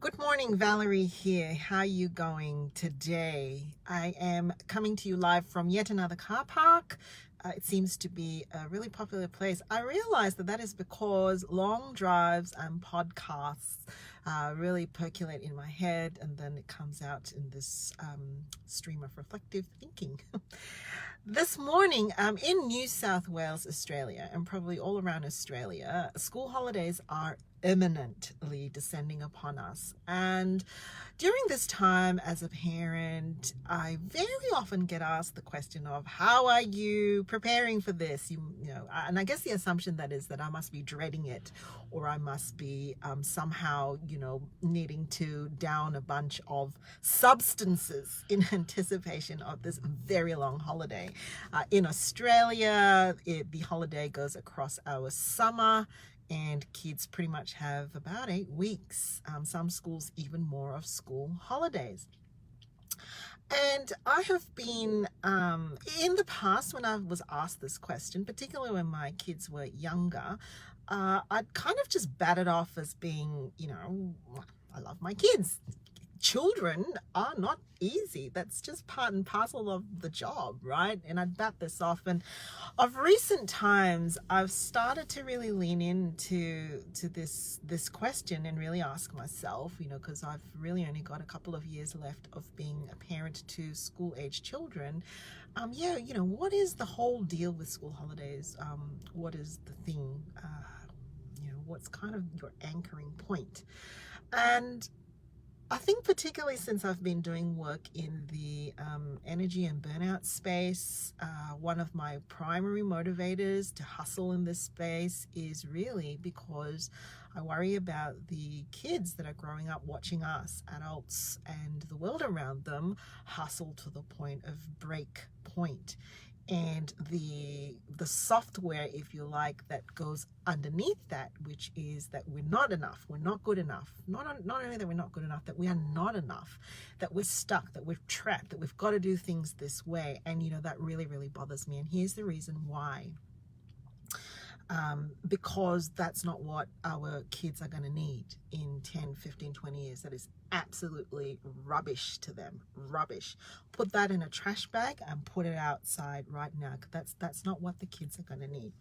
Good morning, Valerie here. How are you going today? I am coming to you live from yet another car park. It seems to be a really popular place. I realize that is because long drives and podcasts really percolate in my head, and then it comes out in this stream of reflective thinking. This morning, in New South Wales, Australia, and probably all around Australia, school holidays are imminently descending upon us. And during this time, as a parent, I very often get asked the question of, how are you preparing for this? And I guess the assumption that is that I must be dreading it, or I must be somehow, needing to down a bunch of substances in anticipation of this very long holiday. In Australia, the holiday goes across our summer, and kids pretty much have about 8 weeks. Some schools even more of school holidays. And I have been, in the past, when I was asked this question, particularly when my kids were younger, I'd kind of just bat it off as being, I love my kids. Children are not easy. That's just part and parcel of the job, right? And I'd bat this off. And of recent times, I've started to really lean into this question and really ask myself, because I've really only got a couple of years left of being a parent to school-age children. What is the whole deal with school holidays? What is the thing? What's kind of your anchoring point? And I think particularly since I've been doing work in the energy and burnout space, one of my primary motivators to hustle in this space is really because I worry about the kids that are growing up watching us, adults, and the world around them hustle to the point of break point. And the software, if you like, that goes underneath that, which is that we're not enough, we're not good enough. Not only that we're not good enough, that we are not enough, that we're stuck, that we're trapped, that we've got to do things this way. And that really, really bothers me. And here's the reason why. Because that's not what our kids are going to need in 10, 15, 20 years. That is absolutely rubbish to them. Rubbish. Put that in a trash bag and put it outside right now. That's not what the kids are going to need.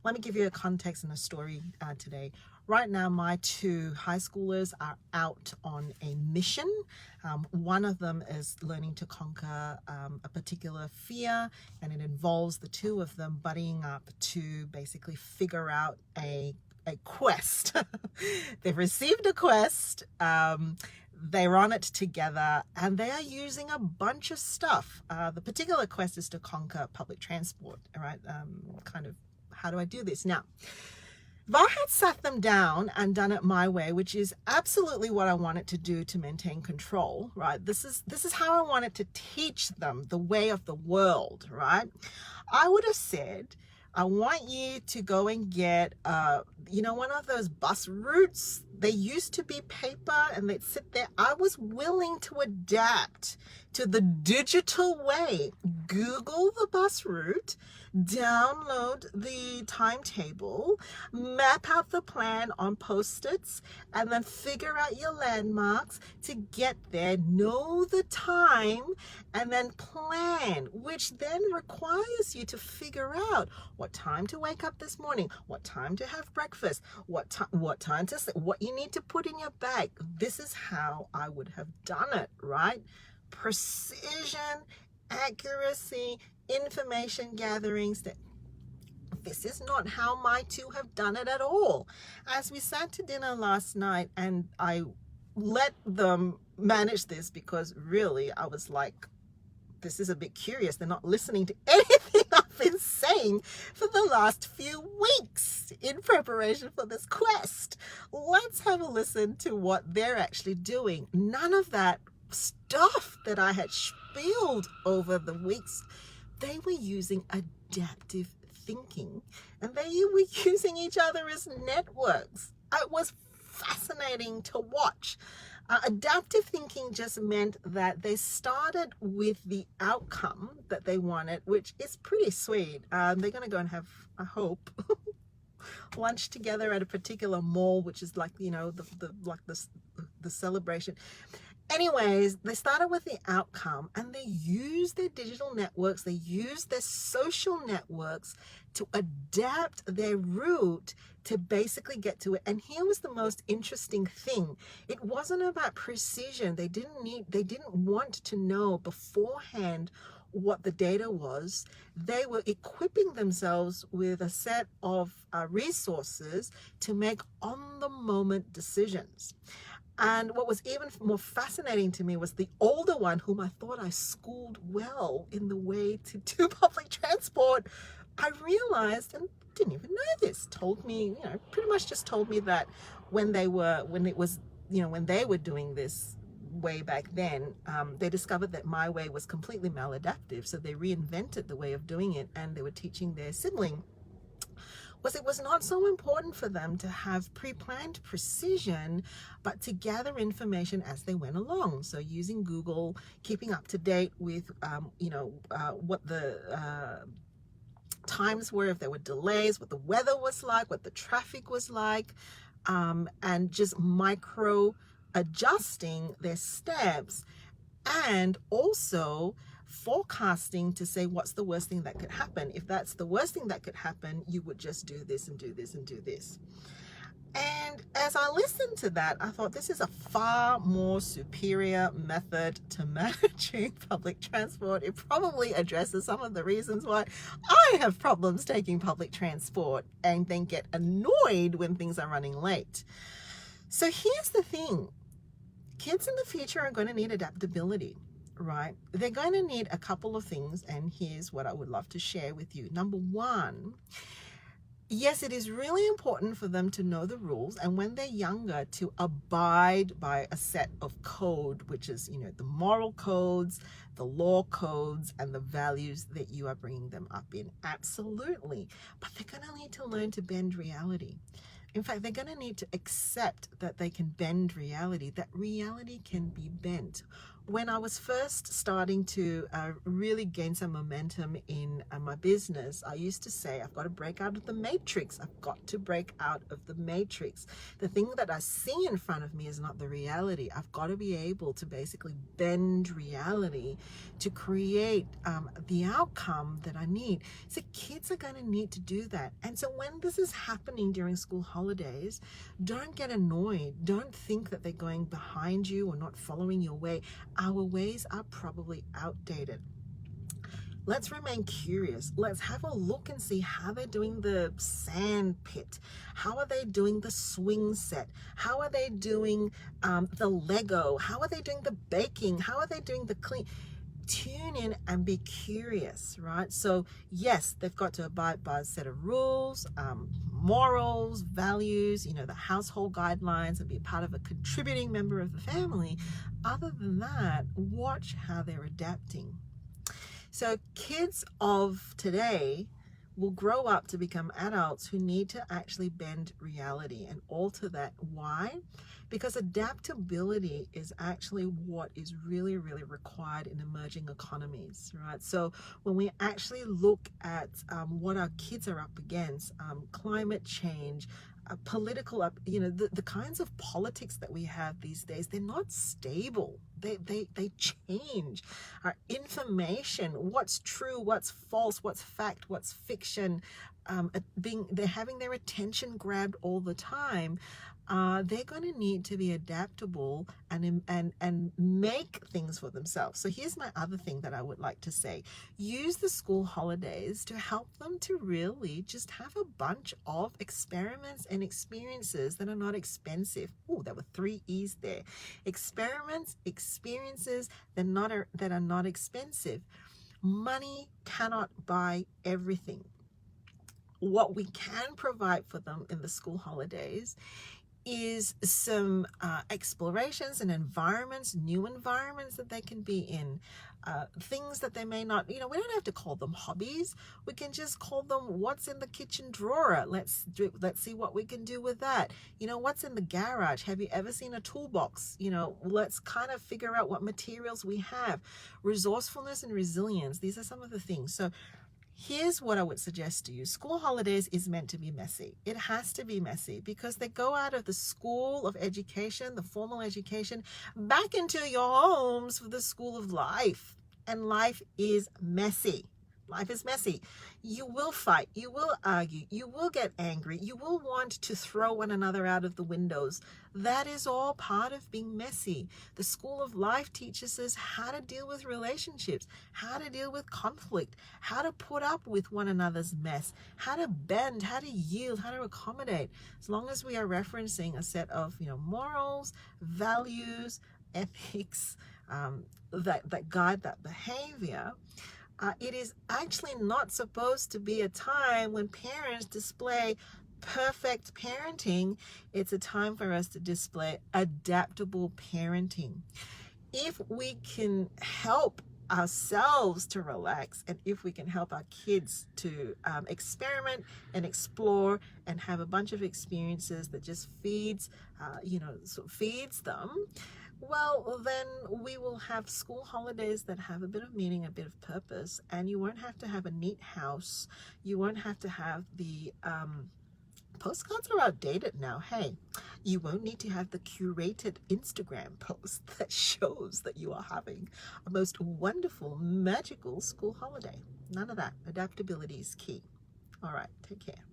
Let me give you a context and a story today. Right now, my 2 high schoolers are out on a mission. One of them is learning to conquer a particular fear, and it involves the 2 of them buddying up to basically figure out a quest. They've received a quest. They're on it together, and they are using a bunch of stuff. The particular quest is to conquer public transport, all right? How do I do this? Now, if I had sat them down and done it my way, which is absolutely what I wanted to do to maintain control, right? This is how I wanted to teach them the way of the world, right? I would have said, I want you to go and get, one of those bus routes. They used to be paper and they'd sit there. I was willing to adapt to the digital way. Google the bus route, download the timetable, map out the plan on Post-its, and then figure out your landmarks to get there, know the time, and then plan, which then requires you to figure out what time to wake up this morning, what time to have breakfast, what time to sleep, what you need to put in your bag. This is how I would have done it, right? Precision, accuracy, information gatherings. This is not how my 2 have done it at all. As we sat to dinner last night, and I let them manage this because really I was like, this is a bit curious. They're not listening to anything I've been saying for the last few weeks in preparation for this quest. Let's have a listen to what they're actually doing. None of that stuff that I had spieled over the weeks. They were using adaptive thinking, and they were using each other as networks. It was fascinating to watch. Adaptive thinking just meant that they started with the outcome that they wanted, which is pretty sweet. They're going to go and have, I hope, lunch together at a particular mall, which is like, you know, the celebration. Anyways, they started with the outcome, and they used their digital networks, they used their social networks to adapt their route to basically get to it. And here was the most interesting thing. It wasn't about precision. They didn't want to know beforehand what the data was. They were equipping themselves with a set of resources to make on-the-moment decisions. And what was even more fascinating to me was the older one, whom I thought I schooled well in the way to do public transport. I realized, and didn't even know this, told me, you know, pretty much just told me that when they were doing this way back then, they discovered that my way was completely maladaptive. So they reinvented the way of doing it, and they were teaching their sibling. It was not so important for them to have pre-planned precision, but to gather information as they went along. So using Google, keeping up to date with, what the times were, if there were delays, what the weather was like, what the traffic was like, and just micro adjusting their steps, and also forecasting to say what's the worst thing that could happen. If that's the worst thing that could happen, you would just do this and do this and do this. And as I listened to that, I thought this is a far more superior method to managing public transport. It probably addresses some of the reasons why I have problems taking public transport and then get annoyed when things are running late. So here's the thing. Kids in the future are going to need adaptability, right? They're going to need a couple of things, and here's what I would love to share with you. Number one, yes, it is really important for them to know the rules, and when they're younger, to abide by a set of code, which is, you know, the moral codes, the law codes, and the values that you are bringing them up in. Absolutely. But they're going to need to learn to bend reality. In fact, they're going to need to accept that they can bend reality, that reality can be bent. When I was first starting to really gain some momentum in my business, I used to say, I've got to break out of the matrix. I've got to break out of the matrix. The thing that I see in front of me is not the reality. I've got to be able to basically bend reality to create the outcome that I need. So kids are going to need to do that. And so when this is happening during school holidays, don't get annoyed. Don't think that they're going behind you or not following your way. Our ways are probably outdated. Let's remain curious. Let's have a look and see how they're doing the sand pit. How are they doing the swing set? How are they doing the Lego? How are they doing the baking? How are they doing the clean? Tune in and be curious, right? So yes, they've got to abide by a set of rules, morals, values, you know, the household guidelines, and be part of a contributing member of the family. Other than that, watch how they're adapting. So kids of today will grow up to become adults who need to actually bend reality and alter that. Why? Because adaptability is actually what is really, really required in emerging economies, right? So when we actually look at what our kids are up against, climate change, political, the kinds of politics that we have these days, they're not stable. They change. Our information, what's true, what's false, what's fact, what's fiction, they're having their attention grabbed all the time. They're going to need to be adaptable and make things for themselves. So here's my other thing that I would like to say. Use the school holidays to help them to really just have a bunch of experiments and experiences that are not expensive. Oh, there were 3 E's there. Experiments, experiences that are not expensive. Money cannot buy everything. What we can provide for them in the school holidays is some explorations and environments, new environments that they can be in, things that they may not, we don't have to call them hobbies. We can just call them what's in the kitchen drawer. Let's see what we can do with that. What's in the garage? Have you ever seen a toolbox? Let's kind of figure out what materials we have. Resourcefulness and resilience. These are some of the things. So Here's what I would suggest to you. School holidays is meant to be messy. It has to be messy because they go out of the school of education, the formal education, back into your homes for the school of life. And life is messy. Life is messy. You will fight. You will argue. You will get angry. You will want to throw one another out of the windows. That is all part of being messy. The school of life teaches us how to deal with relationships, how to deal with conflict, how to put up with one another's mess, how to bend, how to yield, how to accommodate. As long as we are referencing a set of, morals, values, ethics, that guide that behavior. It is actually not supposed to be a time when parents display perfect parenting. It's a time for us to display adaptable parenting. If we can help ourselves to relax, and if we can help our kids to experiment and explore and have a bunch of experiences that just feeds them, well, then we will have school holidays that have a bit of meaning, a bit of purpose, and you won't have to have a neat house. You won't have to have the postcards are outdated now. Hey, you won't need to have the curated Instagram post that shows that you are having a most wonderful, magical school holiday. None of that. Adaptability is key. All right, take care.